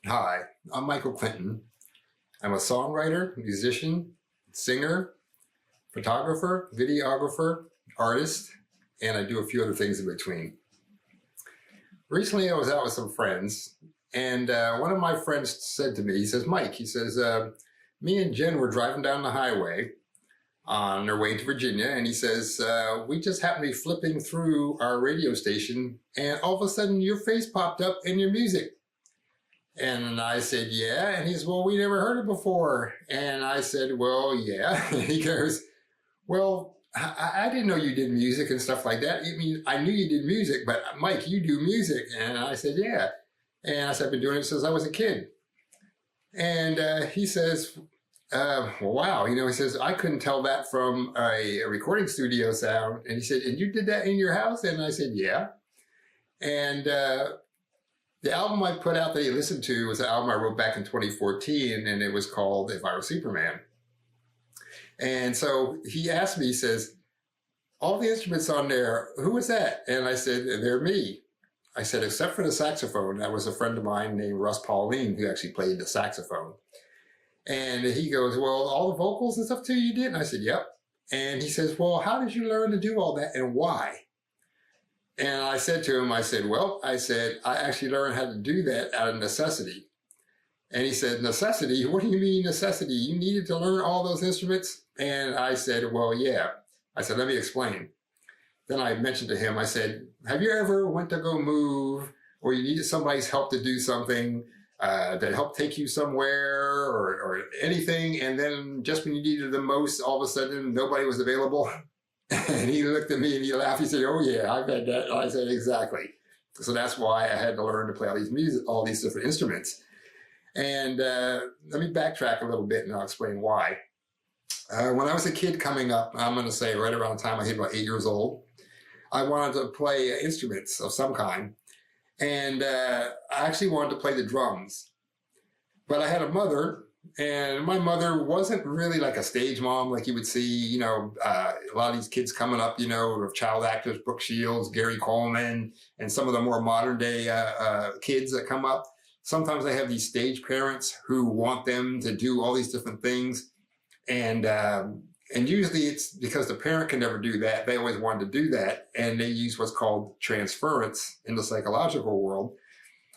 Hi, I'm Michael Clinton. I'm a songwriter, musician, singer, photographer, videographer, artist, and I do a few other things in between. Recently, I was out with some friends, and one of my friends said to me, he says, Mike, he says, me and Jen were driving down the highway on their way to Virginia, and he says, we just happened to be flipping through our radio station, and all of a sudden your face popped up in your music. And I said, yeah. And he says, well, we never heard it before. And I said, well, yeah. And he goes, well, I didn't know you did music and stuff like that. I mean, I knew you did music, but Mike, you do music. And I said, yeah. And I said, I've been doing it since I was a kid. And he says, well, wow. He says, I couldn't tell that from a recording studio sound. And he said, and you did that in your house? And I said, yeah. And the album I put out that he listened to was an album I wrote back in 2014, and it was called If I Were Superman. And so he asked me, he says, all the instruments on there, who was that? And I said, they're me. I said, except for the saxophone. That was a friend of mine named Russ Pauline who actually played the saxophone. And he goes, well, all the vocals and stuff too you did? And I said, yep. And he says, well, how did you learn to do all that and why? And I said to him, I said, I actually learned how to do that out of necessity. And he said, necessity? What do you mean necessity? You needed to learn all those instruments? And I said, well, yeah. I said, let me explain. Then I mentioned to him, I said, have you ever went to go move or you needed somebody's help to do something that helped take you somewhere or anything, and then just when you needed it the most, all of a sudden nobody was available? And he looked at me and he laughed. He said, oh yeah, I've had that. I said, exactly. So that's why I had to learn to play all these different instruments. And let me backtrack a little bit and I'll explain why. When I was a kid coming up, I'm going to say right around the time I hit about 8 years old, I wanted to play instruments of some kind. And I actually wanted to play the drums. But I had a mother, and my mother wasn't really like a stage mom like you would see, a lot of these kids coming up, of child actors, Brooke Shields, Gary Coleman, and some of the more modern day kids that come up. Sometimes they have these stage parents who want them to do all these different things. And usually it's because the parent can never do that. They always wanted to do that. And they use what's called transference in the psychological world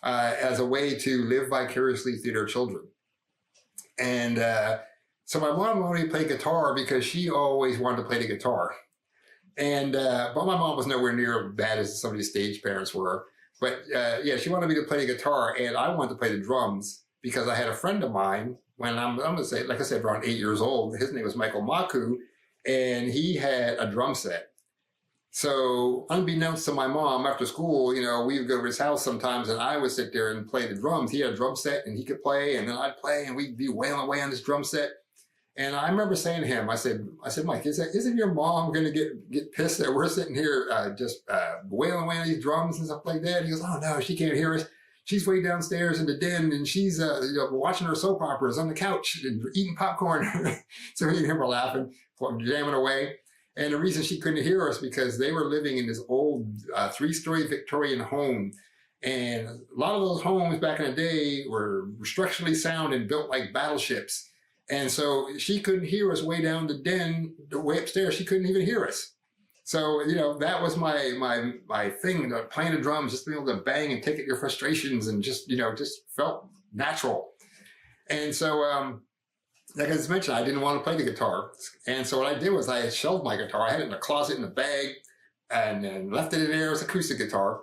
as a way to live vicariously through their children. And so my mom wanted me to play guitar because she always wanted to play the guitar. And but my mom was nowhere near as bad as some of these stage parents were. But yeah, she wanted me to play the guitar, and I wanted to play the drums because I had a friend of mine when I'm going to say, like I said, around 8 years old. His name was Michael Maku, and he had a drum set. So unbeknownst to my mom, after school, we would go to his house sometimes and I would sit there and play the drums. He had a drum set and he could play, and then I'd play and we'd be wailing away on this drum set. And I remember saying to him, I said, Mike, isn't your mom going to get pissed that we're sitting here just wailing away on these drums and stuff like that? And he goes, oh no, she can't hear us. She's way downstairs in the den and she's watching her soap operas on the couch and eating popcorn. So he and him were laughing, jamming away. And the reason she couldn't hear us because they were living in this old 3-story Victorian home. And a lot of those homes back in the day were structurally sound and built like battleships. And so she couldn't hear us way down the den, the way upstairs. She couldn't even hear us. So, that was my thing, playing the drums, just being able to bang and take out your frustrations and just felt natural. And so, like I just mentioned, I didn't want to play the guitar. And so what I did was I shelved my guitar. I had it in a closet in a bag and then left it in there as acoustic guitar.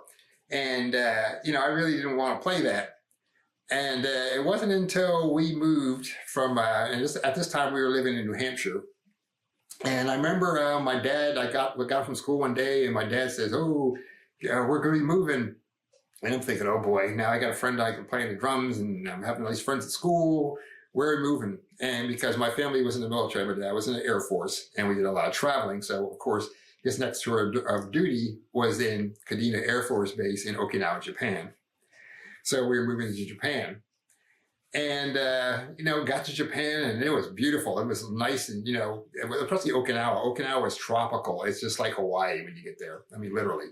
And, I really didn't want to play that. And it wasn't until we moved from, at this time we were living in New Hampshire. And I remember my dad, I got from school one day and my dad says, oh, we're going to be moving. And I'm thinking, oh boy, now I got a friend I can play the drums and I'm having all these friends at school. Where are we moving? And because my family was in the military, my dad was in the Air Force and we did a lot of traveling. So of course, his next tour of duty was in Kadena Air Force Base in Okinawa, Japan. So we were moving to Japan. And, got to Japan and it was beautiful. It was nice. And, especially Okinawa. Okinawa is tropical. It's just like Hawaii when you get there. I mean, literally.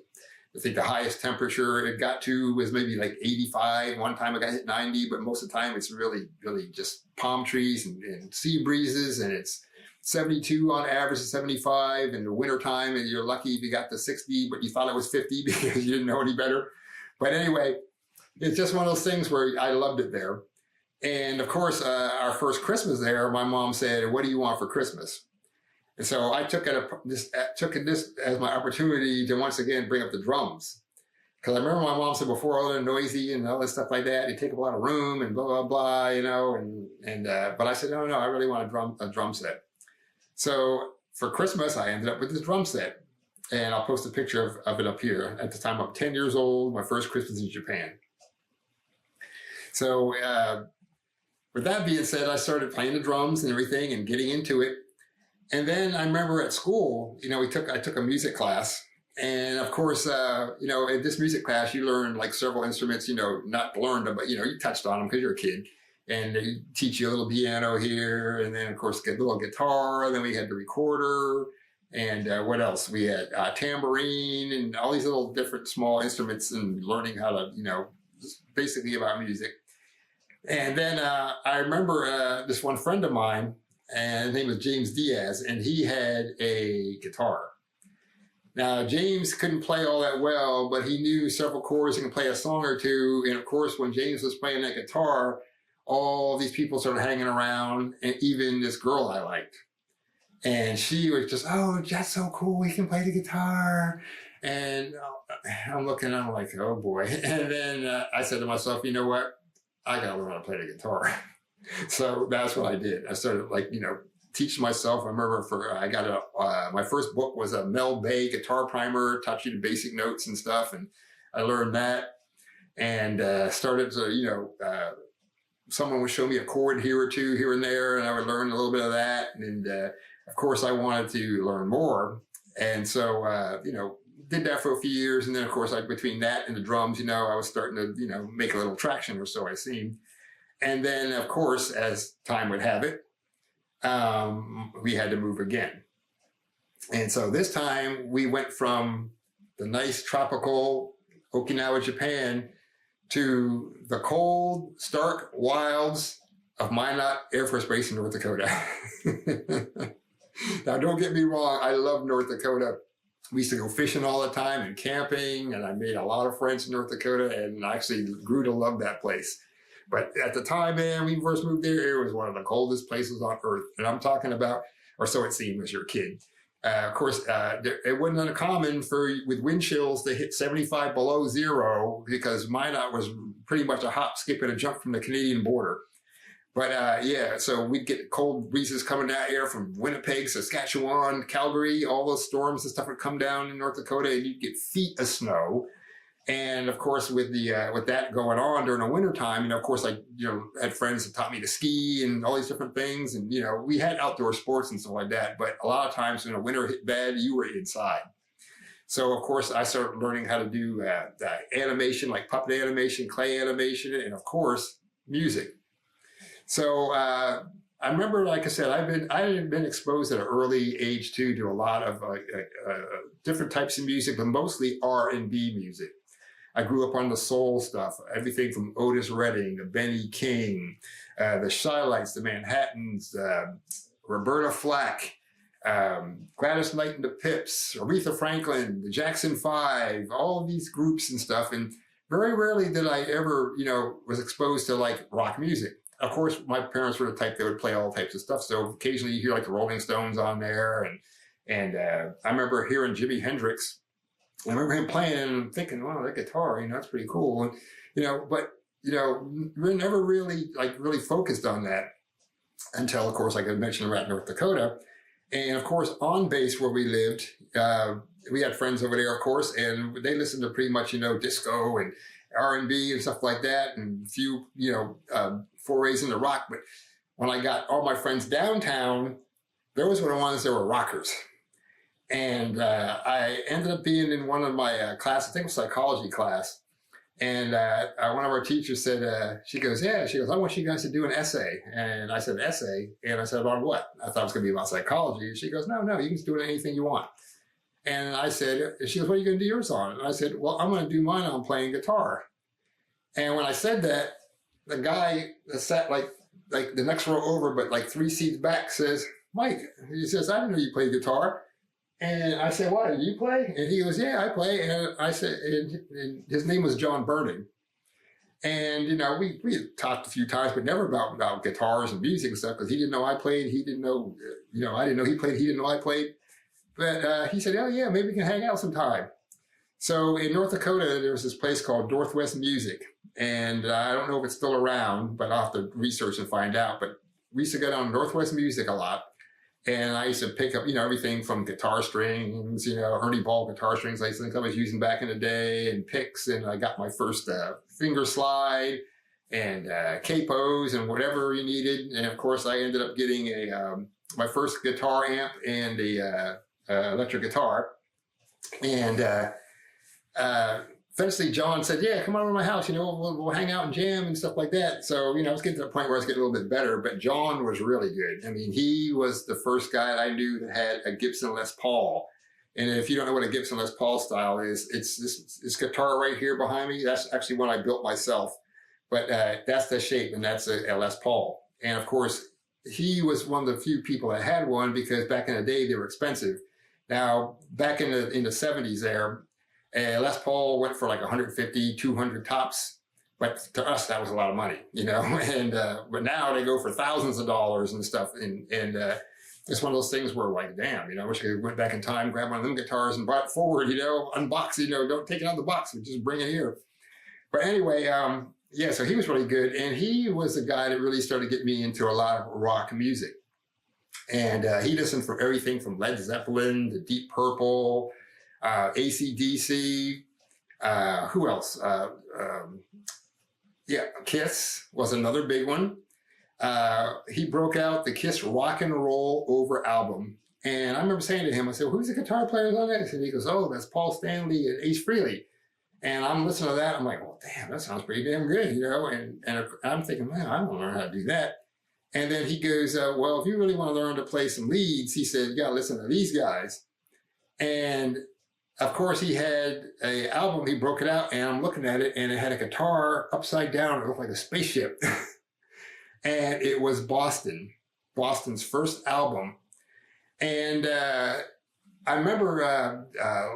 I think the highest temperature it got to was maybe like 85. One time it got hit 90, but most of the time it's really, really just palm trees and sea breezes, and it's 72 on average to 75 in the wintertime, and you're lucky if you got to 60, but you thought it was 50 because you didn't know any better. But anyway, it's just one of those things where I loved it there. And of course, our first Christmas there, my mom said, "What do you want for Christmas?" And so I took this as my opportunity to once again bring up the drums. Because I remember my mom said before, oh, they're noisy and all this stuff like that. They take up a lot of room and blah, blah, blah, you know. But I said, no, I really want a drum set. So for Christmas, I ended up with this drum set. And I'll post a picture of it up here. At the time, I'm 10 years old, my first Christmas in Japan. So with that being said, I started playing the drums and everything and getting into it. And then I remember at school, you know, I took a music class. And of course, you know, in this music class, you learn like several instruments, you know, not learned them, but, you know, you touched on them because you're a kid. And they teach you a little piano here. And then, of course, get a little guitar. And then we had the recorder. And what else? We had tambourine and all these little different small instruments and learning how to, you know, just basically about music. And then I remember this one friend of mine, and his name was James Diaz, and he had a guitar. Now, James couldn't play all that well, but he knew several chords and could play a song or two. And of course, when James was playing that guitar, all these people started hanging around, and even this girl I liked. And she was just, oh, that's so cool. He can play the guitar. And I'm looking, I'm like, oh boy. And then I said to myself, you know what? I got to learn how to play the guitar. So that's what I did. I started like, you know, teaching myself. I remember I got my first book was a Mel Bay guitar primer, taught you the basic notes and stuff. And I learned that and started to, you know, someone would show me a chord here or two here and there, and I would learn a little bit of that. And of course, I wanted to learn more. And so, you know, did that for a few years. And then, of course, between that and the drums, you know, I was starting to, you know, make a little traction, or so I seemed. And then, of course, as time would have it, we had to move again. And so this time we went from the nice tropical Okinawa, Japan, to the cold, stark wilds of Minot Air Force Base in North Dakota. Now, don't get me wrong. I love North Dakota. We used to go fishing all the time and camping, and I made a lot of friends in North Dakota and actually grew to love that place. But at the time, man, we first moved there, it was one of the coldest places on earth. And I'm talking about, or so it seemed as you're a kid. Of course, it wasn't uncommon with wind chills to hit 75 below zero, because Minot was pretty much a hop, skip, and a jump from the Canadian border. But yeah, so we'd get cold breezes coming out here from Winnipeg, Saskatchewan, Calgary. All those storms and stuff would come down in North Dakota, and you'd get feet of snow. And of course, with that going on during the wintertime, you know, of course, I, you know, had friends that taught me to ski and all these different things. And, you know, we had outdoor sports and stuff like that. But a lot of times when the winter hit bad, you were inside. So, of course, I started learning how to do animation, like puppet animation, clay animation, and, of course, music. So I remember, like I said, I had been exposed at an early age, too, to a lot of different types of music, but mostly R&B music. I grew up on the soul stuff, everything from Otis Redding to Benny King, the Shy-Lights, the Manhattans, Roberta Flack, Gladys Knight and the Pips, Aretha Franklin, the Jackson 5, all of these groups and stuff. And very rarely did I ever, you know, was exposed to like rock music. Of course, my parents were the type that would play all types of stuff. So occasionally you hear like the Rolling Stones on there. And I remember hearing Jimi Hendrix. I remember him playing and thinking, wow, that guitar, you know, that's pretty cool. And, you know, but, you know, we never really focused on that until, of course, like I mentioned, we're at North Dakota. And of course, on base where we lived, we had friends over there, of course, and they listened to pretty much, you know, disco and R&B and stuff like that, and a few, you know, forays into rock. But when I got all my friends downtown, those were the ones that were rockers. And I ended up being in one of my classes, I think it was psychology class. And one of our teachers said, she goes, I want you guys to do an essay. And I said, essay? And I said, about what? I thought it was going to be about psychology. And she goes, no, you can just do anything you want. And I said, she goes, what are you going to do yours on? And I said, well, I'm going to do mine on playing guitar. And when I said that, the guy that sat like the next row over, but like 3 seats back says, Mike, he says, I didn't know you played guitar. And I said, what, do you play? And he goes, yeah, I play. And I said, and his name was John Burning. And, you know, we had talked a few times, but never about guitars and music and stuff, because he didn't know I played. He didn't know, you know, I didn't know he played. He didn't know I played. But he said, oh, yeah, maybe we can hang out sometime. So in North Dakota, there was this place called Northwest Music. And I don't know if it's still around, but I'll have to research and find out. But we used to go down to Northwest Music a lot. And I used to pick up, you know, everything from guitar strings, you know, Ernie Ball guitar strings, like things I was using back in the day, and picks. And I got my first finger slide and capos and whatever you needed. And of course, I ended up getting my first guitar amp and a electric guitar. And eventually John said, yeah, come on over to my house, you know, we'll hang out and jam and stuff like that. So, you know, I was getting to the point where I was getting a little bit better, but John was really good. I mean, he was the first guy that I knew that had a Gibson Les Paul. And if you don't know what a Gibson Les Paul style is, it's this guitar right here behind me. That's actually one I built myself, but that's the shape, and that's a Les Paul. And of course, he was one of the few people that had one, because back in the day, they were expensive. Now, back in the 70s there, Les Paul went for like 150, 200 tops. But to us, that was a lot of money, you know. And but now they go for thousands of dollars and stuff. And it's one of those things where, like, damn, you know, I wish I went back in time, grabbed one of them guitars and brought it forward, you know, unbox it, you know, don't take it out of the box, but just bring it here. But anyway, yeah, so he was really good. And he was the guy that really started getting me into a lot of rock music. And he listened for everything from Led Zeppelin to Deep Purple, AC/DC, who else? Yeah, Kiss was another big one. He broke out the Kiss Rock and Roll Over album. And I remember saying to him, I said, well, who's the guitar players on that? And he goes, oh, that's Paul Stanley and Ace Frehley. And I'm listening to that. I'm like, well, damn, that sounds pretty damn good, you know? And I'm thinking, man, I don't learn how to do that. And then he goes, well, if you really want to learn to play some leads, he said, you got to listen to these guys. And of course, he had an album, he broke it out, and I'm looking at it, and it had a guitar upside down. It looked like a spaceship. And it was Boston's first album. And I remember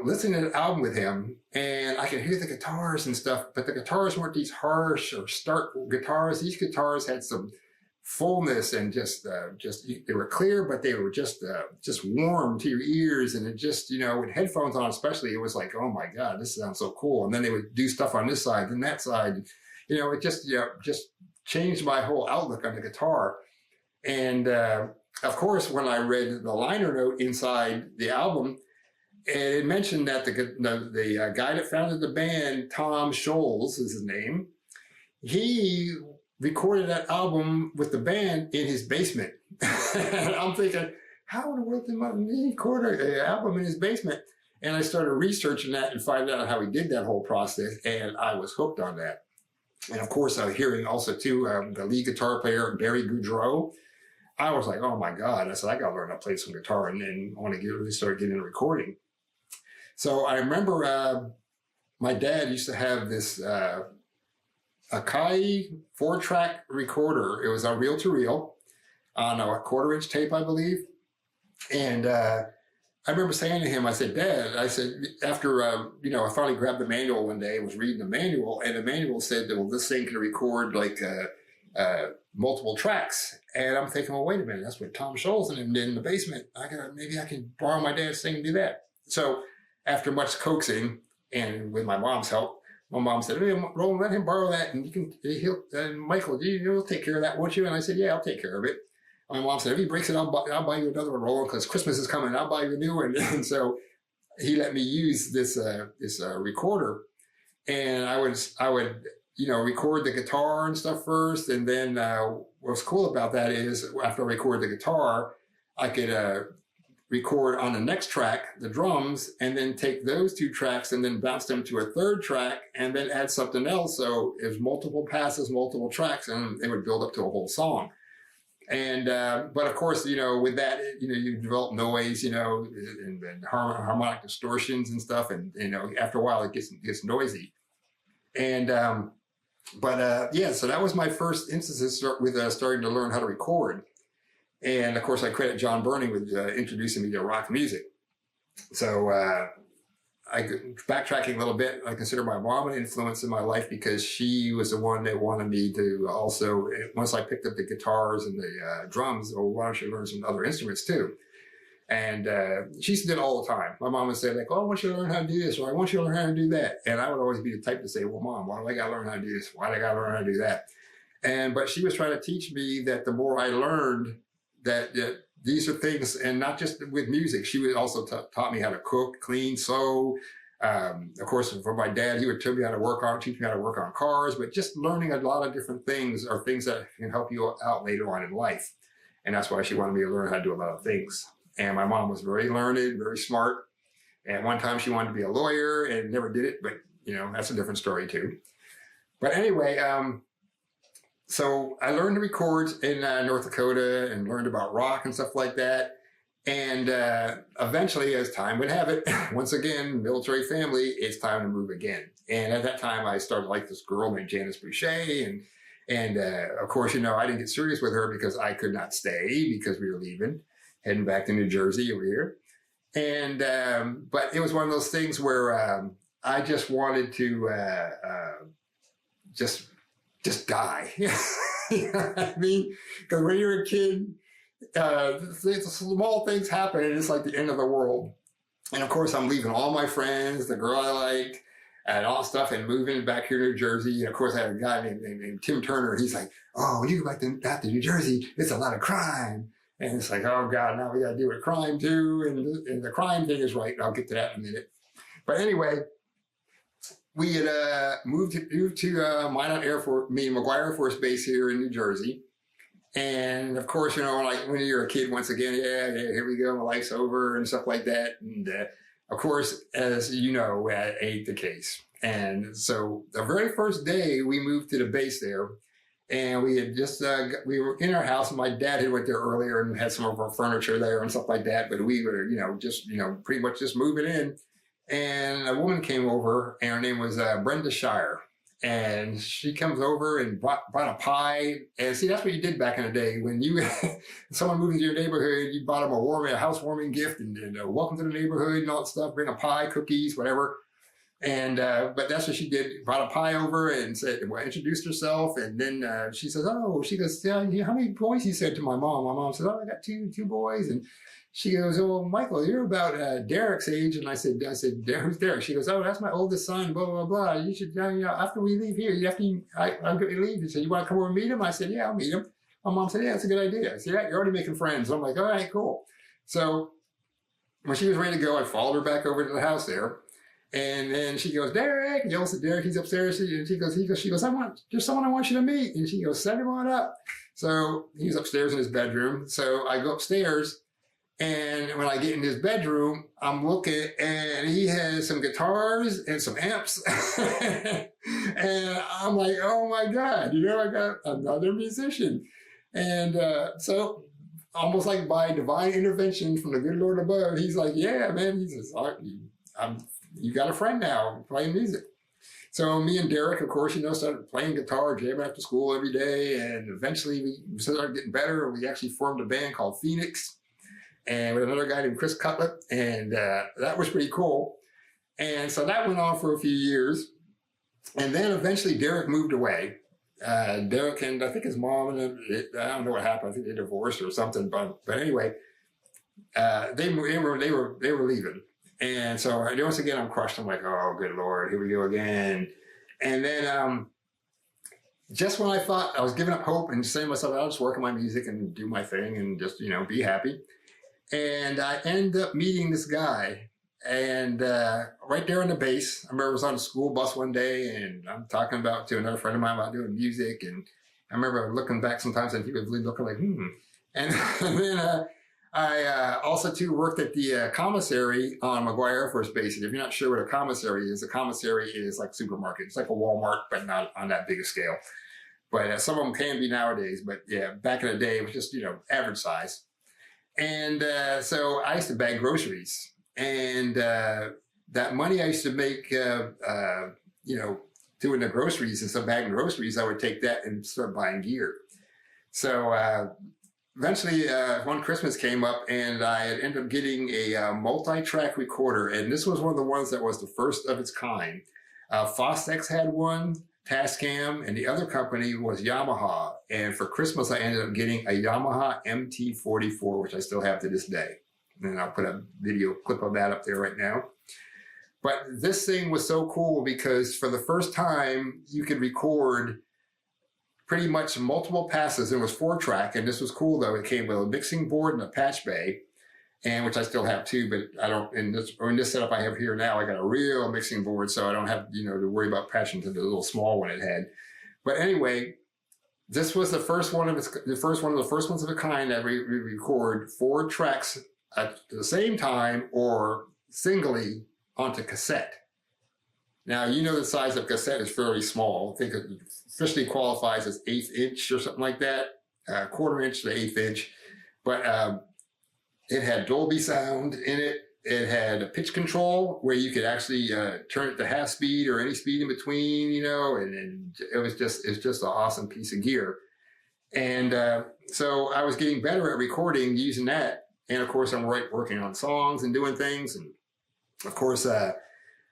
listening to the album with him, and I could hear the guitars and stuff, but the guitars weren't these harsh or stark guitars. These guitars had some fullness, and just they were clear, but they were just warm to your ears. And it just, you know, with headphones on especially, it was like, oh my God, this sounds so cool. And then they would do stuff on this side and that side, you know, it just, you know, just changed my whole outlook on the guitar. And of course, when I read the liner note inside the album, it mentioned that the guy that founded the band, Tom Scholz is his name, he recorded that album with the band in his basement. And I'm thinking, how in the world did he record an album in his basement? And I started researching that and finding out how he did that whole process, and I was hooked on that. And of course, I was hearing also too, the lead guitar player, Barry Goudreau. I was like, oh my God. I said, I got to learn how to play some guitar, and then I want to really start getting into recording. So I remember my dad used to have this Akai 4-track recorder. It was a reel-to-reel on a 1/4-inch tape, I believe. And I remember saying to him, I said, Dad, I said, after, you know, I finally grabbed the manual one day, I was reading the manual, and the manual said that, well, this thing can record like multiple tracks. And I'm thinking, well, wait a minute, that's what Tom Scholz did in the basement. Maybe I can borrow my dad's thing and do that. So after much coaxing, and with my mom's help, my mom said, hey, Roland, let him borrow that, and Michael, you'll take care of that, won't you? And I said, yeah, I'll take care of it. My mom said, if he breaks it, I'll buy you another one, Roland, because Christmas is coming. I'll buy you a new one. And so he let me use this recorder, and I would you know, record the guitar and stuff first, and then what's cool about that is after I record the guitar, I could record on the next track the drums, and then take those 2 tracks and then bounce them to a 3rd track, and then add something else. So it was multiple passes, multiple tracks, and it would build up to a whole song. And but of course, with that, you develop noise, and harmonic distortions and stuff, and after a while it gets noisy. And yeah, so that was my first instances with starting to learn how to record. And of course, I credit John Burning with introducing me to rock music. So backtracking a little bit, I consider my mom an influence in my life because she was the one that wanted me to also, once I picked up the guitars and the drums, oh, why don't you learn some other instruments too? And she used to do it all the time. My mom would say, like, oh, I want you to learn how to do this, or I want you to learn how to do that. And I would always be the type to say, well, Mom, why do I got to learn how to do this? Why do I got to learn how to do that? But she was trying to teach me that the more I learned, that these are things, and not just with music. She would also taught me how to cook, clean, sew. Of course, for my dad, he would teach me how to work on cars, but just learning a lot of different things are things that can help you out later on in life. And that's why she wanted me to learn how to do a lot of things. And my mom was very learned, very smart. And one time she wanted to be a lawyer and never did it, but that's a different story too. But anyway, so I learned to record in North Dakota and learned about rock and stuff like that. And eventually, as time would have it, once again, military family, it's time to move again. And at that time, I started like this girl named Janice Boucher. And of course, I didn't get serious with her because I could not stay because we were leaving, heading back to New Jersey over here. And but it was one of those things where I just wanted to just die. You know what I mean? Because when you're a kid, small things happen and it's like the end of the world. And of course, I'm leaving all my friends, the girl I liked, and all stuff, and moving back here to New Jersey. And of course, I had a guy named Tim Turner. He's like, oh, when you go back to New Jersey, it's a lot of crime. And it's like, oh God, now we got to deal with crime too. And the crime thing is right. I'll get to that in a minute. But anyway, we had moved to Minot McGuire Air Force Base here in New Jersey. And of course, like when you're a kid, once again, yeah, here we go, my life's over and stuff like that. And of course, as you know, that ain't the case. And so the very first day we moved to the base there, and we had just, we were in our house, and my dad had went there earlier and had some of our furniture there and stuff like that. But we were, just, pretty much just moving in. And a woman came over, and her name was Brenda Shire. And she comes over and brought a pie. And see, that's what you did back in the day. When someone moved into your neighborhood, you bought them a housewarming gift and welcome to the neighborhood and all that stuff, bring a pie, cookies, whatever. And, but that's what she did, brought a pie over and introduced herself. And then she says, yeah, how many boys? He said to my mom. My mom said, oh, I got two boys. And she goes, oh, Michael, you're about Derek's age. And I said, who's Derek? She goes, oh, that's my oldest son, blah, blah, blah. You should, after we leave here, I'm going to leave. She said, you want to come over and meet him? I said, yeah, I'll meet him. My mom said, yeah, that's a good idea. I said, yeah, you're already making friends. I'm like, all right, cool. So when she was ready to go, I followed her back over to the house there. And then she goes, Derek, yells at Derek, he's upstairs. And she goes, there's someone I want you to meet. And she goes, send him on up. So he's upstairs in his bedroom. So I go upstairs. And when I get in his bedroom, I'm looking, and he has some guitars and some amps. And I'm like, oh my God, I got another musician. And so almost like by divine intervention from the good Lord above, he's like, yeah, man, he says, you got a friend now playing music. So me and Derek, of course, started playing guitar, jamming after school every day. And eventually we started getting better. We actually formed a band called Phoenix. And with another guy named Chris Cutlet, and that was pretty cool. And so that went on for a few years. And then eventually Derek moved away. Derek and I think his mom, I don't know what happened. I think they divorced or something. But anyway, they were leaving. And so once again, I'm crushed. I'm like, oh, good Lord, here we go again. And then just when I thought I was giving up hope and saying to myself, I'll just work on my music and do my thing and just, be happy. And I ended up meeting this guy, and right there on the base. I remember I was on a school bus one day, and I'm talking to another friend of mine about doing music. And I remember looking back sometimes, and he would look like, And then I also too worked at the commissary on McGuire Air Force Base. And if you're not sure what a commissary is like a supermarket. It's like a Walmart, but not on that big a scale. but some of them can be nowadays. But yeah, back in the day, it was just, average size. And so I used to bag groceries. And that money I used to make, doing the groceries, instead of bagging groceries, I would take that and start buying gear. So eventually one Christmas came up and I had ended up getting a multi-track recorder. And this was one of the ones that was the first of its kind. Fostex had one, Tascam, and the other company was Yamaha. And for Christmas, I ended up getting a Yamaha MT44, which I still have to this day. And I'll put a video clip of that up there right now. But this thing was so cool because for the first time, you could record pretty much multiple passes. It was 4-track, and this was cool though. It came with a mixing board and a patch bay, and which I still have too, but I don't, in this setup I have here now, I got a real mixing board, so I don't have, to worry about patching to the little small one it had. But anyway, this was the first one of the first ones of a kind that we record 4 tracks at the same time or singly onto cassette. Now, the size of cassette is fairly small. I think it officially qualifies as 1/8 inch or something like that, 1/4 inch to 1/8 inch. But it had Dolby sound in it. It had a pitch control where you could actually turn it to half speed or any speed in between, and it was just an awesome piece of gear. And so I was getting better at recording using that. And of course, I'm working on songs and doing things. And of course,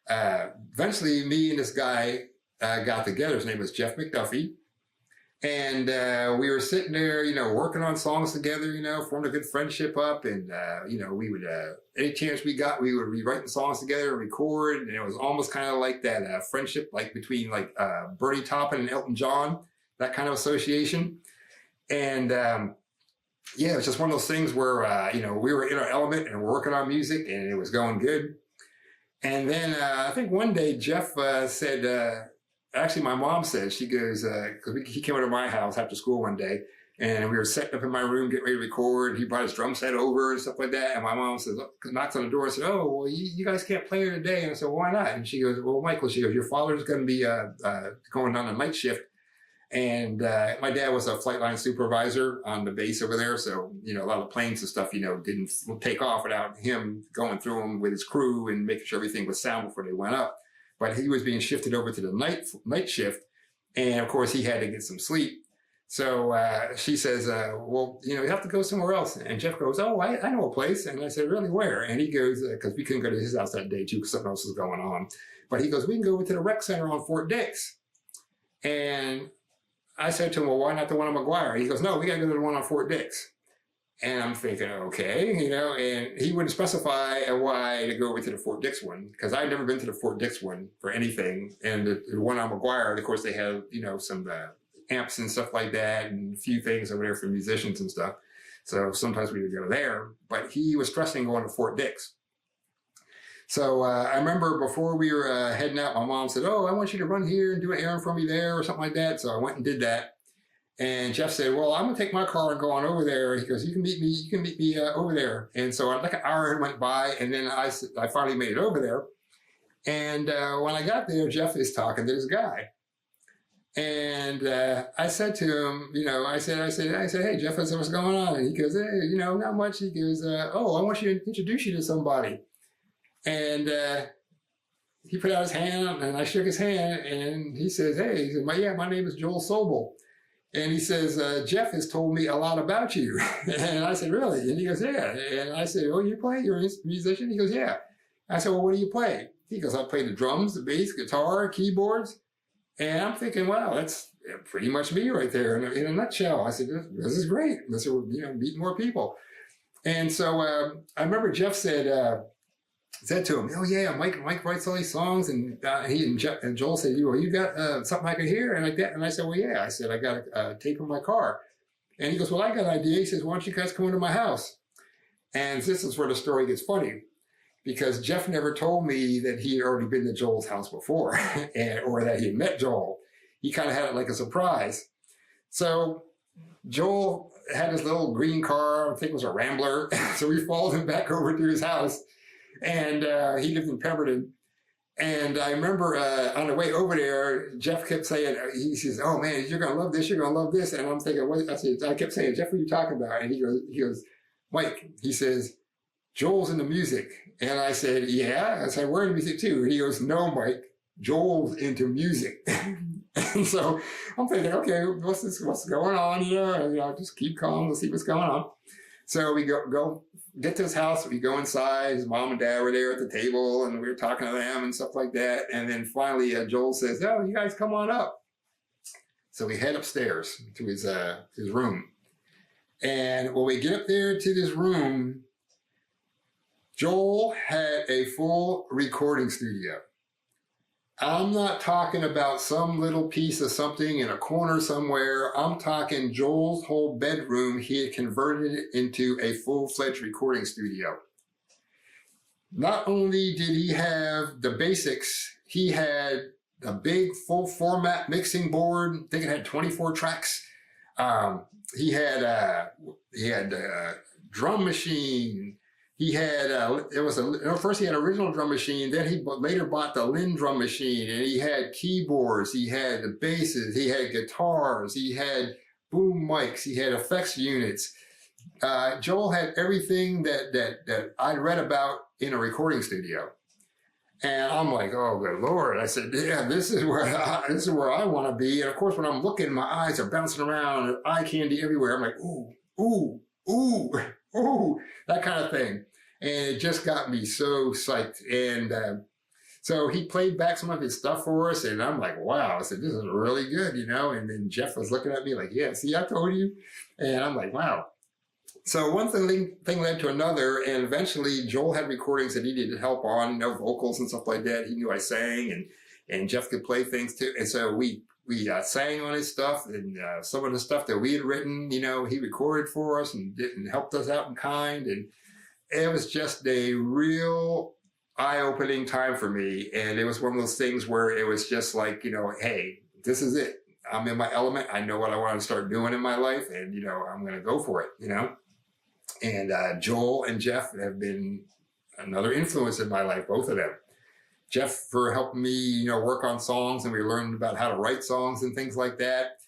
eventually me and this guy got together. His name was Jeff McDuffie. And we were sitting there, working on songs together, formed a good friendship up. And, we would, any chance we got, we would be writing songs together and record. And it was almost kind of like that friendship, like between Bernie Taupin and Elton John, that kind of association. And it was just one of those things where, we were in our element and we're working on music and it was going good. And then I think one day Jeff said, actually my mom said, she goes, because he came over to my house after school one day and we were setting up in my room, getting ready to record. He brought his drum set over and stuff like that. And my mom says, knocks on the door and said, oh, well, you guys can't play here today. And I said, well, why not? And she goes, well, Michael, she goes, your father's going to be going on a night shift. And my dad was a flight line supervisor on the base over there. So, a lot of planes and stuff, didn't take off without him going through them with his crew and making sure everything was sound before they went up. But he was being shifted over to the night shift. And of course, he had to get some sleep. So she says, well, you have to go somewhere else. And Jeff goes, oh, I know a place. And I said, really, where? And he goes, because we couldn't go to his house that day too, because something else was going on. But he goes, we can go over to the rec center on Fort Dix. And I said to him, well, why not the one on McGuire? He goes, no, we got to go to the one on Fort Dix. And I'm thinking, okay, and he wouldn't specify why to go over to the Fort Dix one, because I'd never been to the Fort Dix one for anything. And the one on McGuire, of course, they have, some amps and stuff like that and a few things over there for musicians and stuff. So sometimes we would go there, but he was stressing going to Fort Dix. So I remember before we were heading out, my mom said, oh, I want you to run here and do an errand for me there or something like that. So I went and did that. And Jeff said, well, I'm going to take my car and go on over there. He goes, you can meet me over there. And so like an hour went by, and then I finally made it over there. And when I got there, Jeff is talking to this guy. And I said to him, I said, hey, Jeff, I said, what's going on? And he goes, hey, not much. He goes, oh, I want you to introduce you to somebody. And he put out his hand, and I shook his hand, and he says, hey, my name is Joel Sobel. And he says, Jeff has told me a lot about you. And I said, really? And he goes, yeah. And I said, oh, you play? You're a musician? He goes, yeah. I said, well, what do you play? He goes, I play the drums, the bass, guitar, keyboards. And I'm thinking, wow, that's pretty much me right there in a nutshell. I said, this is great. Let's meet more people. And so I remember Jeff said to him, oh yeah, Mike writes all these songs, and he and Joel said, you got something I could hear and like that? And I said, well, yeah. I said, I got a tape in my car. And he goes, well, I got an idea. He says, why don't you guys come into my house? And this is where the story gets funny, because Jeff never told me that he had already been to Joel's house before, or that he had met Joel. He kind of had it like a surprise. So Joel had his little green car, I think it was a Rambler. So we followed him back over to his house. And he lived in Pemberton. And I remember on the way over there, Jeff kept saying, he says, "Oh man, you're gonna love this. You're gonna love this." And I'm thinking, what? I kept saying, "Jeff, what are you talking about?" And he goes, "Mike," he says, "Joel's into music." And I said, "Yeah." I said, "We're into music too." And he goes, "No, Mike, Joel's into music." And so I'm thinking, okay, what's going on here? And, just keep calm. Let's see what's going on. So we go get to his house. We go inside. His mom and dad were there at the table, and we were talking to them and stuff like that. And then finally, Joel says, "Oh, you guys come on up." So we head upstairs to his room. And when we get up there to this room, Joel had a full recording studio. I'm not talking about some little piece of something in a corner somewhere. I'm talking Joel's whole bedroom. He had converted it into a full-fledged recording studio. Not only did he have the basics, he had a big full format mixing board. I think it had 24 tracks. He had a drum machine. He had, first he had an original drum machine, then he later bought the Lynn drum machine, and he had keyboards, he had the basses, he had guitars, he had boom mics, he had effects units. Joel had everything that I'd read about in a recording studio. And I'm like, oh, good Lord. I said, yeah, this is where I want to be. And of course, when I'm looking, my eyes are bouncing around, eye candy everywhere. I'm like, ooh, ooh, ooh, ooh, that kind of thing. And it just got me so psyched. And so he played back some of his stuff for us. And I'm like, wow. I said, this is really good, And then Jeff was looking at me like, yeah, see, I told you. And I'm like, wow. So one thing led to another. And eventually Joel had recordings that he needed help on, vocals and stuff like that. He knew I sang, and Jeff could play things too. And so we sang on his stuff, and some of the stuff that we had written, he recorded for us and helped us out in kind. And it was just a real eye-opening time for me. And it was one of those things where it was just like, hey, this is it. I'm in my element. I know what I want to start doing in my life, and, I'm going to go for it, And Joel and Jeff have been another influence in my life, both of them. Jeff for helping me, work on songs, and we learned about how to write songs and things like that.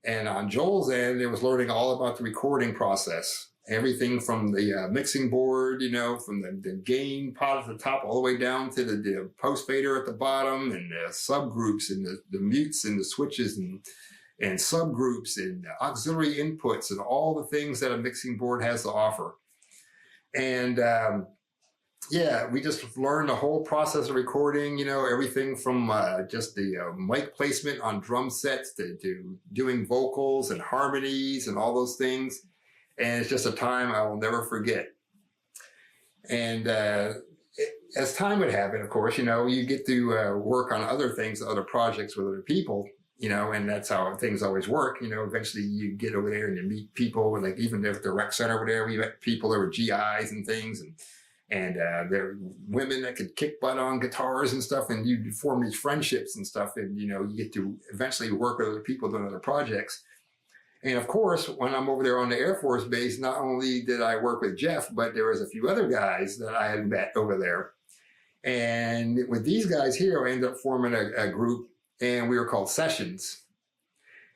And on Joel's end, it was learning all about the recording process. Everything from the mixing board, from the gain pot at the top all the way down to the post fader at the bottom, and the subgroups and the mutes and the switches and subgroups and auxiliary inputs and all the things that a mixing board has to offer. And we just learned the whole process of recording, everything from just the mic placement on drum sets to doing vocals and harmonies and all those things. And it's just a time I will never forget. And as time would have it, of course, you get to work on other things, other projects with other people, and that's how things always work. Eventually you get over there and you meet people, and like even at the rec center over there, we met people that were GIs and things, and there were women that could kick butt on guitars and stuff, and you form these friendships and stuff, and you get to eventually work with other people doing other projects. And of course, when I'm over there on the Air Force Base, not only did I work with Jeff, but there was a few other guys that I had met over there. And with these guys here, I ended up forming a group, and we were called Sessions.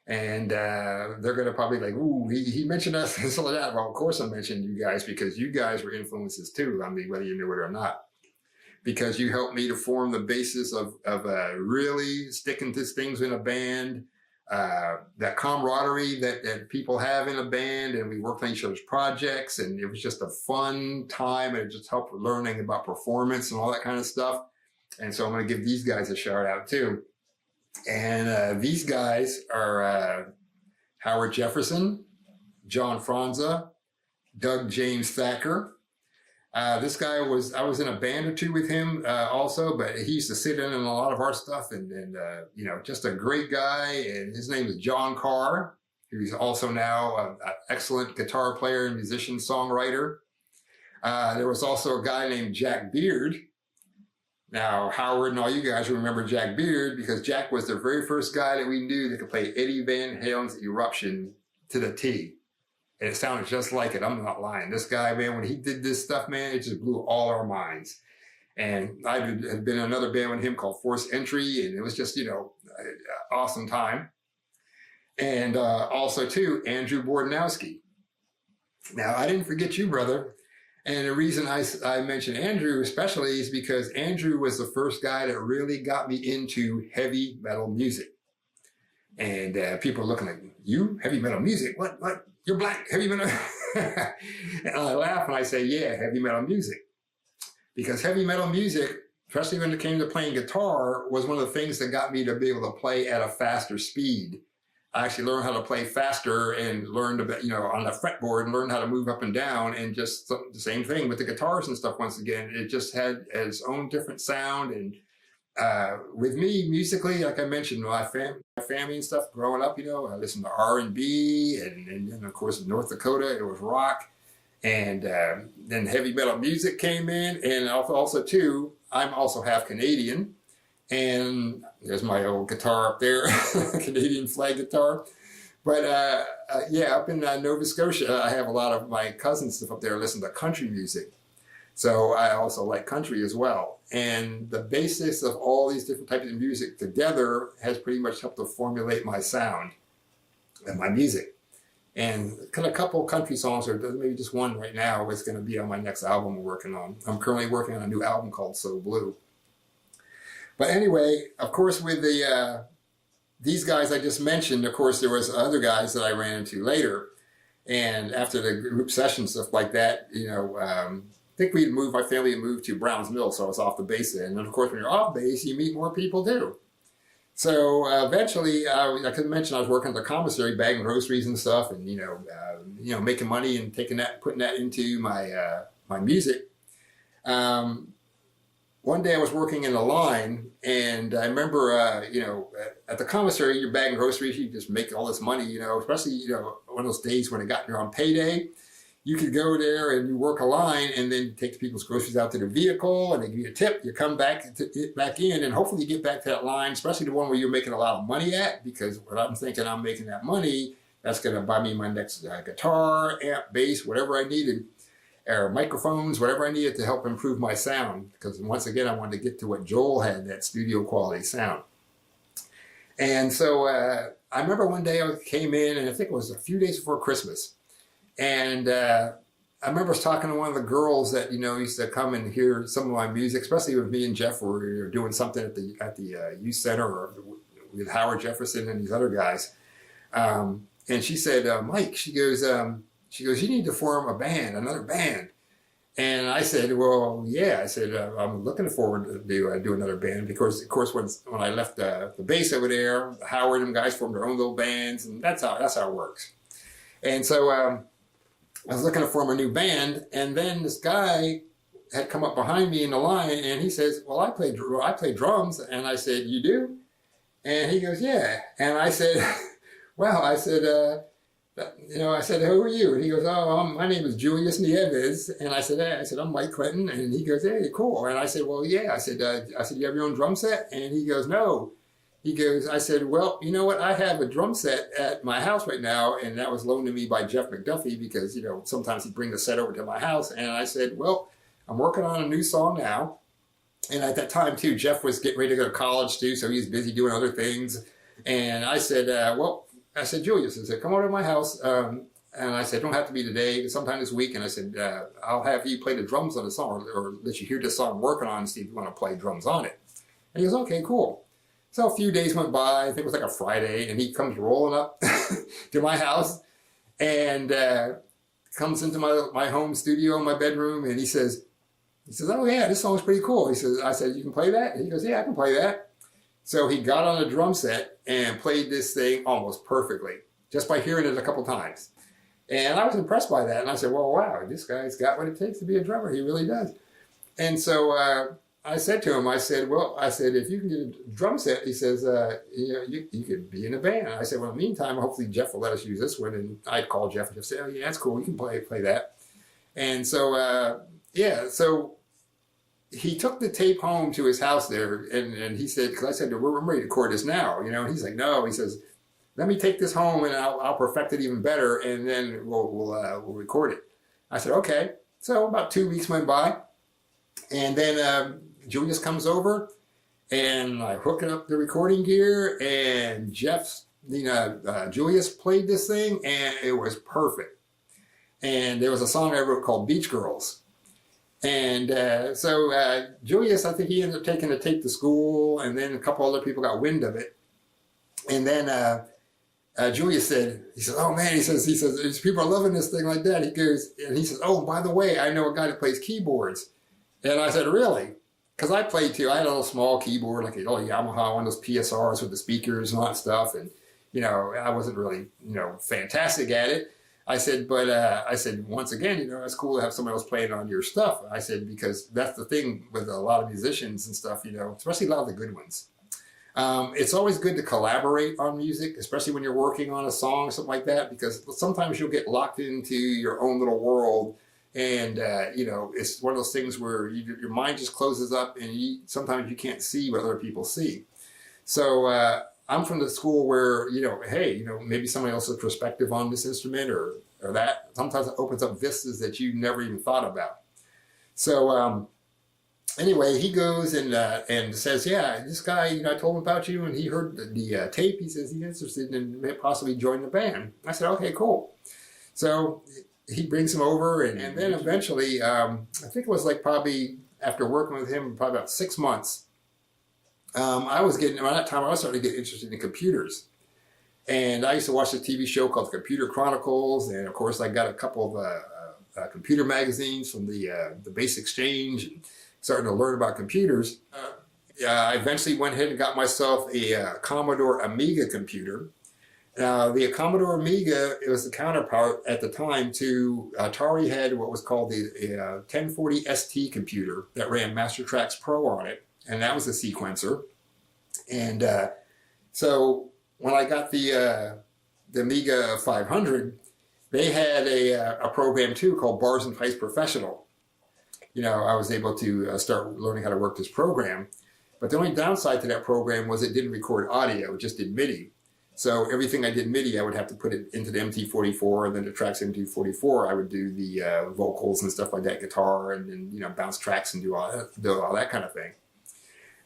And they're going to probably like, ooh, he mentioned us and stuff like that. Well, of course I mentioned you guys, because you guys were influences too. I mean, whether you knew it or not. Because you helped me to form the basis of really sticking to things in a band. That camaraderie that people have in a band, and we worked on each other's projects, and it was just a fun time, and it just helped learning about performance and all that kind of stuff. And so I'm going to give these guys a shout out too. And these guys are Howard Jefferson, John Franza, Doug James Thacker. This guy I was in a band or two with him also, but he used to sit in a lot of our stuff, and just a great guy. And his name is John Carr, who's also now an excellent guitar player and musician, songwriter. There was also a guy named Jack Beard. Now, Howard and all you guys remember Jack Beard, because Jack was the very first guy that we knew that could play Eddie Van Halen's Eruption to the T. And it sounded just like it. I'm not lying. This guy, man, when he did this stuff, man, it just blew all our minds. And I had been in another band with him called Force Entry, and it was just, an awesome time. And also, too, Andrew Bordenowski. Now, I didn't forget you, brother. And the reason I mentioned Andrew especially is because Andrew was the first guy that really got me into heavy metal music. And people are looking like, you? Heavy metal music? What? You're black, heavy metal? And I laugh and I say, yeah, heavy metal music. Because heavy metal music, especially when it came to playing guitar, was one of the things that got me to be able to play at a faster speed. I actually learned how to play faster and learned about, on the fretboard, and learned how to move up and down, and just the same thing with the guitars and stuff. Once again, it just had its own different sound. And with me, musically, like I mentioned, my family and stuff growing up, I listened to R&B, and of course in North Dakota, it was rock. And then heavy metal music came in, and also too, I'm also half Canadian. And there's my old guitar up there, Canadian flag guitar. But yeah, up in Nova Scotia, I have a lot of my cousins stuff up there listen to country music. So I also like country as well. And the basis of all these different types of music together has pretty much helped to formulate my sound and my music. And kind of a couple country songs, or maybe just one right now, is going to be on my next album we're working on. I'm currently working on a new album called So Blue. But anyway, of course, with these guys I just mentioned, of course, there was other guys that I ran into later. And after the group session, stuff like that, I think my family had moved to Browns Mill, so I was off the base then. And of course, when you're off base, you meet more people too. So eventually, I could mention I was working at the commissary, bagging groceries and stuff, and making money and putting that into my music. One day I was working in a line, and I remember, at the commissary, you're bagging groceries, you just make all this money, especially, one of those days when you're on payday. You could go there and you work a line, and then take the people's groceries out to their vehicle, and they give you a tip. You come back in, and hopefully you get back to that line, especially the one where you're making a lot of money at, because what I'm thinking, I'm making that money, that's going to buy me my next guitar, amp, bass, whatever I needed, or microphones, whatever I needed to help improve my sound. Because once again, I wanted to get to what Joel had, that studio quality sound. And so I remember one day I came in, and I think it was a few days before Christmas. And I remember talking to one of the girls that, used to come and hear some of my music, especially with me and Jeff were doing something at the youth center, or with Howard Jefferson and these other guys. And she said, Mike, she goes, you need to form a band, another band. And I said, well, yeah. I said, I'm looking forward to do another band, because, of course, when I left the base over there, Howard and guys formed their own little bands, and that's how it works. And so I was looking to form a new band, and then this guy had come up behind me in the line, and he says, well, I play drums. And I said, you do? And he goes, yeah. And I said, well, I said, who are you? And he goes, my name is Julius Nieves. And I said, I'm Mike Clinton. And he goes, hey, cool. And I said, well, yeah. I said, you have your own drum set? And he goes, no. I said, well, you know what? I have a drum set at my house right now, and that was loaned to me by Jeff McDuffie, because, sometimes he'd bring the set over to my house. And I said, well, I'm working on a new song now. And at that time, too, Jeff was getting ready to go to college, too, so he was busy doing other things. And I said, Julius, I said, come over to my house. And I said, don't have to be today, sometime this week. And I said, I'll have you play the drums on the song, or let you hear this song I'm working on and see if you want to play drums on it. And he goes, okay, cool. So a few days went by, I think it was like a Friday, and he comes rolling up to my house, and comes into my home studio in my bedroom, and he says, oh yeah, this song's pretty cool. I said, you can play that? And he goes, yeah, I can play that. So he got on a drum set and played this thing almost perfectly, just by hearing it a couple times. And I was impressed by that, and I said, well, wow, this guy's got what it takes to be a drummer. He really does. And so I said to him, if you can get a drum set, he says, you could be in a band. And I said, well, in the meantime, hopefully Jeff will let us use this one. And I'd call Jeff and Jeff said, oh yeah, that's cool. You can play that. And so, so he took the tape home to his house there, and he said, because I said, I'm ready to record this now, and he's like, no, he says, let me take this home and I'll perfect it even better, and then we'll record it. I said, okay. So about 2 weeks went by. And then Julius comes over, and I hook it up the recording gear, and Julius played this thing, and it was perfect. And there was a song I wrote called Beach Girls. And so Julius, I think he ended up taking the tape to school, and then a couple other people got wind of it. And then Julius said, he says, oh man, he says, people are loving this thing like that. He goes, and he says, oh, by the way, I know a guy that plays keyboards. And I said, really? Because I played too. I had a little small keyboard, like a little Yamaha, one of those PSRs with the speakers and all that stuff. And, I wasn't really, fantastic at it. I said, but I said, once again, it's cool to have somebody else playing on your stuff. I said, because that's the thing with a lot of musicians and stuff, especially a lot of the good ones. It's always good to collaborate on music, especially when you're working on a song or something like that, because sometimes you'll get locked into your own little world. And, it's one of those things where your mind just closes up, and sometimes you can't see what other people see. So I'm from the school where, hey, maybe somebody else's perspective on this instrument or that. Sometimes it opens up vistas that you never even thought about. So anyway, he goes and says, yeah, this guy, I told him about you, and he heard the tape. He says he's interested in possibly joining the band. I said, okay, cool. So he brings him over, and then eventually, I think it was like probably after working with him probably about 6 months, around that time I was starting to get interested in computers. And I used to watch a TV show called Computer Chronicles, and of course I got a couple of computer magazines from the Base Exchange, and starting to learn about computers. I eventually went ahead and got myself a Commodore Amiga computer. The Commodore Amiga, it was the counterpart at the time to Atari had what was called the 1040 ST computer that ran Mastertrax Pro on it, and that was a sequencer. And so when I got the Amiga 500, they had a program too called Bars and Pipes Professional. I was able to start learning how to work this program. But the only downside to that program was it didn't record audio, it just did MIDI. So everything I did MIDI, I would have to put it into the MT44, and then the tracks MT44, I would do the vocals and stuff like that, guitar, and then bounce tracks and do all that kind of thing.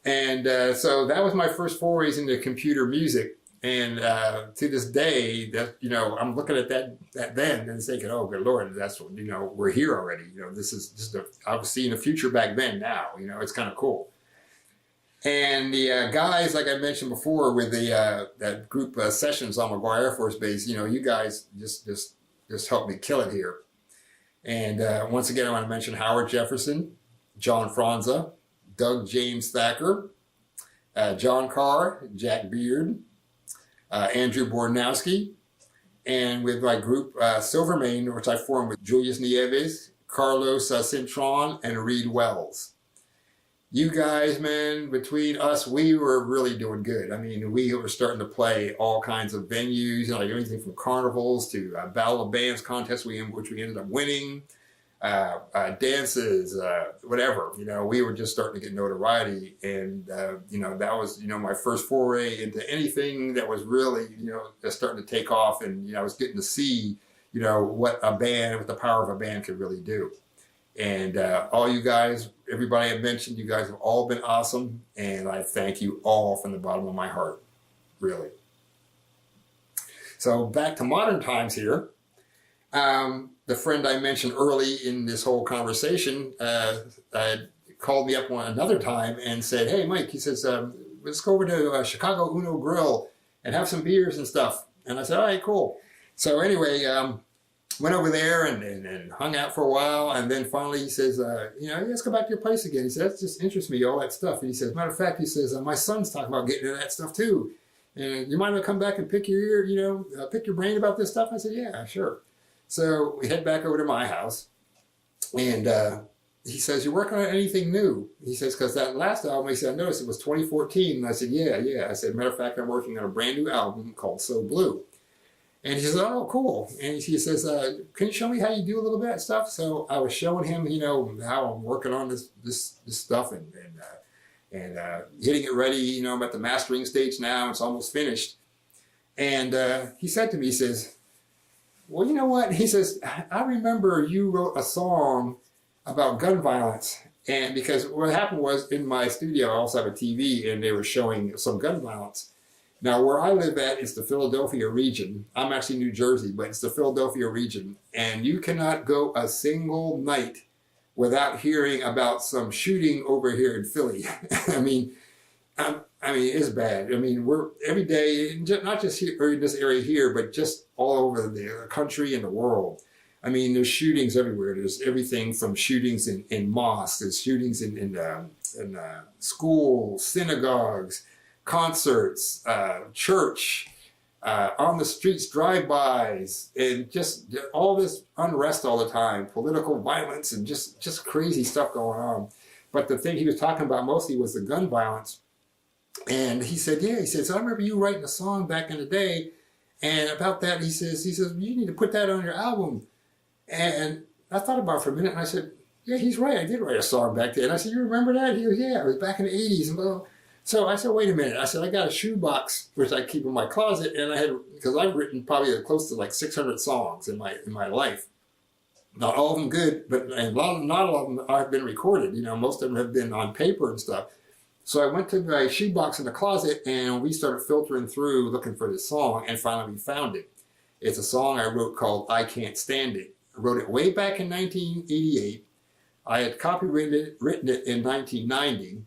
And so that was my first forays into computer music. And to this day, that I'm looking at that then and thinking, oh good Lord, that's what we're here already. This is just I was seeing the future back then. Now it's kind of cool. And the guys, like I mentioned before, with the that group sessions on McGuire Air Force Base, you guys just helped me kill it here. And once again, I want to mention Howard Jefferson, John Franza, Doug James Thacker, John Carr, Jack Beard, Andrew Bornowski, and with my group Silvermane, which I formed with Julius Nieves, Carlos Cintron, and Reed Wells. You guys, man, between us, we were really doing good. I mean, we were starting to play all kinds of venues, like everything from carnivals to Battle of Bands contests, which we ended up winning, dances, whatever. We were just starting to get notoriety, and that was my first foray into anything that was really starting to take off, and I was getting to see what the power of a band could really do. And all you guys, everybody I've mentioned, you guys have all been awesome, and I thank you all from the bottom of my heart, really. So back to modern times here. The friend I mentioned early in this whole conversation called me up another time and said, hey Mike, he says, let's go over to Chicago Uno Grill and have some beers and stuff. And I said, all right, cool. So anyway, went over there and hung out for a while, and then finally he says, let's go back to your place again. He said, that just interests me, all that stuff. And he says, matter of fact, he says, my son's talking about getting into that stuff too. And you mind if I come back and pick your ear, pick your brain about this stuff? I said, yeah, sure. So we head back over to my house, and he says, you're working on anything new? He says, because that last album, he said, I noticed it was 2014. And I said, yeah. I said, matter of fact, I'm working on a brand new album called So Blue. And he says, oh, cool. And he says, can you show me how you do a little bit of stuff? So I was showing him, how I'm working on this stuff and getting it ready. I'm at the mastering stage now. It's almost finished. And he said to me, he says, well, you know what? He says, I remember you wrote a song about gun violence. And because what happened was in my studio, I also have a TV, and they were showing some gun violence. Now, where I live at is the Philadelphia region. I'm actually New Jersey, but it's the Philadelphia region. And you cannot go a single night without hearing about some shooting over here in Philly. I mean, it's bad. I mean, we're every day, not just here or in this area here, but just all over the country and the world. I mean, there's shootings everywhere. There's everything from shootings in mosques, there's shootings in schools, synagogues, concerts, church, on the streets, drive-bys, and just all this unrest all the time, political violence, and just crazy stuff going on. But the thing he was talking about mostly was the gun violence. And he said, yeah, he said, so I remember you writing a song back in the day, and about that, he says, you need to put that on your album. And I thought about it for a minute, and I said, yeah, he's right. I did write a song back then. I said, you remember that? He goes, yeah, it was back in the 80s. And blah. So I said, wait a minute. I said, I got a shoebox, which I keep in my closet, and I had, because I've written probably close to like 600 songs in my life. Not all of them good, but not all of them have been recorded. You know, most of them have been on paper and stuff. So I went to my shoebox in the closet, and we started filtering through looking for this song, and finally we found it. It's a song I wrote called I Can't Stand It. I wrote it way back in 1988. I had written it in 1990.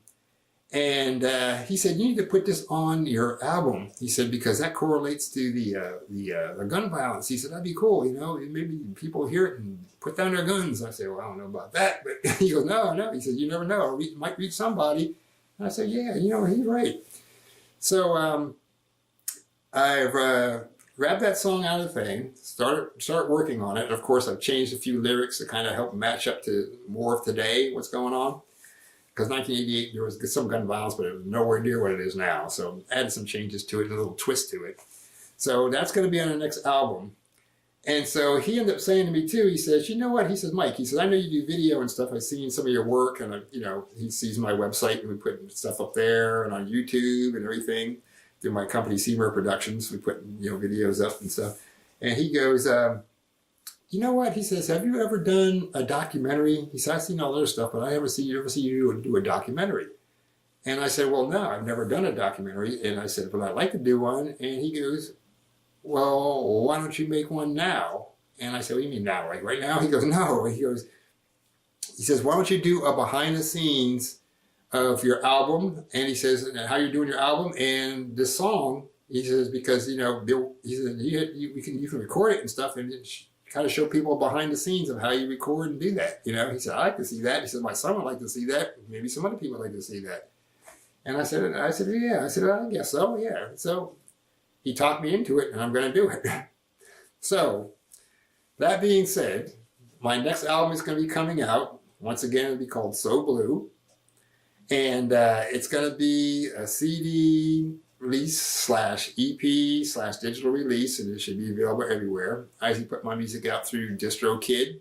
And he said, you need to put this on your album. He said, because that correlates to the gun violence. He said, that'd be cool, you know, maybe people hear it and put down their guns. I said, well, I don't know about that. But he goes, no. He said, you never know. It might reach somebody. And I said, yeah, you know, he's right. So I've grabbed that song out of the thing, start working on it. Of course, I've changed a few lyrics to kind of help match up to more of today, what's going on. Because 1988, there was some gun violence, but it was nowhere near what it is now. So added some changes to it, a little twist to it. So that's going to be on the next album. And so he ended up saying to me too, he says, you know what? He says, Mike, he says, I know you do video and stuff. I've seen some of your work, and you know, he sees my website, and we put stuff up there and on YouTube and everything. Through my company, C-Mare Productions, we put, you know, videos up and stuff. And he goes, you know what? He says, have you ever done a documentary? He said, I've seen all other stuff, but I never see you do a documentary. And I said, well, no, I've never done a documentary. And I said, but I'd like to do one. And he goes, well, why don't you make one now? And I said, what do you mean now? Like right now? He goes, no. He says, why don't you do a behind the scenes of your album? And he says, how you're doing your album and this song. He says, because, you know, he said, you can record it and stuff, and kind of show people behind the scenes of how you record and do that. You know, he said, I like to see that. He said, my son would like to see that. Maybe some other people would like to see that. And I said, yeah. I said, I guess so, yeah. So he talked me into it, and I'm going to do it. So that being said, my next album is going to be coming out. Once again, it'll be called So Blue. And it's going to be a CD release / EP / digital release, and it should be available everywhere. I usually put my music out through DistroKid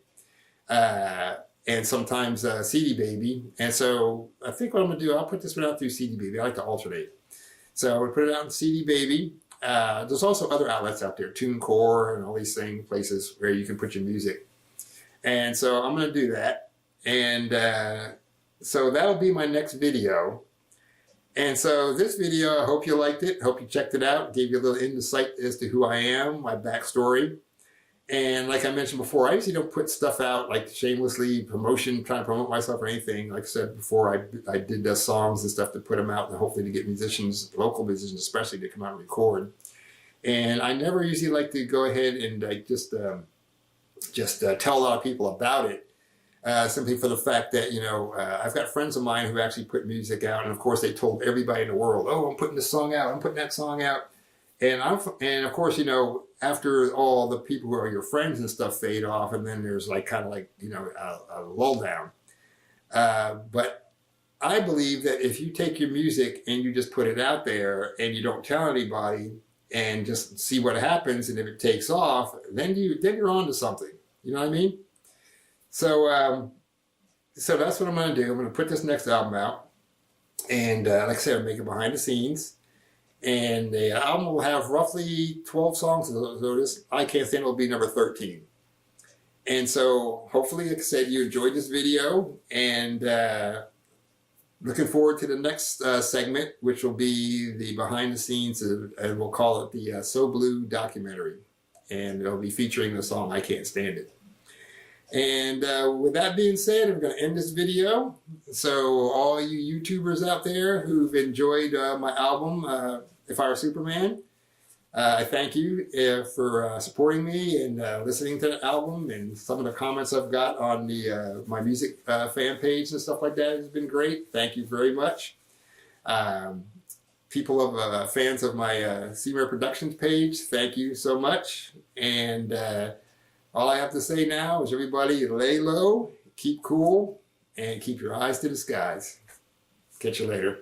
and sometimes CD Baby. And so I think what I'm going to do, I'll put this one out through CD Baby. I like to alternate. So we'll put it out in CD Baby. There's also other outlets out there, TuneCore and all these places where you can put your music. And so I'm going to do that. And so that'll be my next video. And so this video, I hope you liked it. Hope you checked it out. Gave you a little insight as to who I am, my backstory. And like I mentioned before, I usually don't put stuff out like shamelessly trying to promote myself or anything. Like I said before, I did the songs and stuff to put them out and hopefully to get musicians, local musicians especially, to come out and record. And I never usually like to go ahead and like just tell a lot of people about it. Simply for the fact that, you know, I've got friends of mine who actually put music out, and of course they told everybody in the world, oh, I'm putting this song out, I'm putting that song out. And of course, you know, after all the people who are your friends and stuff fade off, and then there's like kind of like, you know, a lull down. But I believe that if you take your music and you just put it out there and you don't tell anybody and just see what happens, and if it takes off, then you're on to something. You know what I mean? So, so that's what I'm going to do. I'm going to put this next album out, and like I said, I'll make it behind the scenes, and the album will have roughly 12 songs. So this I Can't Stand It will be number 13, And so hopefully, like I said, you enjoyed this video, and looking forward to the next segment, which will be the behind the scenes, and we'll call it the So Blue documentary. And it'll be featuring the song I Can't Stand It. And with that being said, I'm going to end this video. So all you YouTubers out there who've enjoyed my album, If I Were Superman, I thank you for supporting me and listening to the album, and some of the comments I've got on the my music fan page and stuff like that has been great. Thank you very much. People of fans of my C-Mare Productions page, thank you so much. And all I have to say now is everybody lay low, keep cool, and keep your eyes to the skies. Catch you later.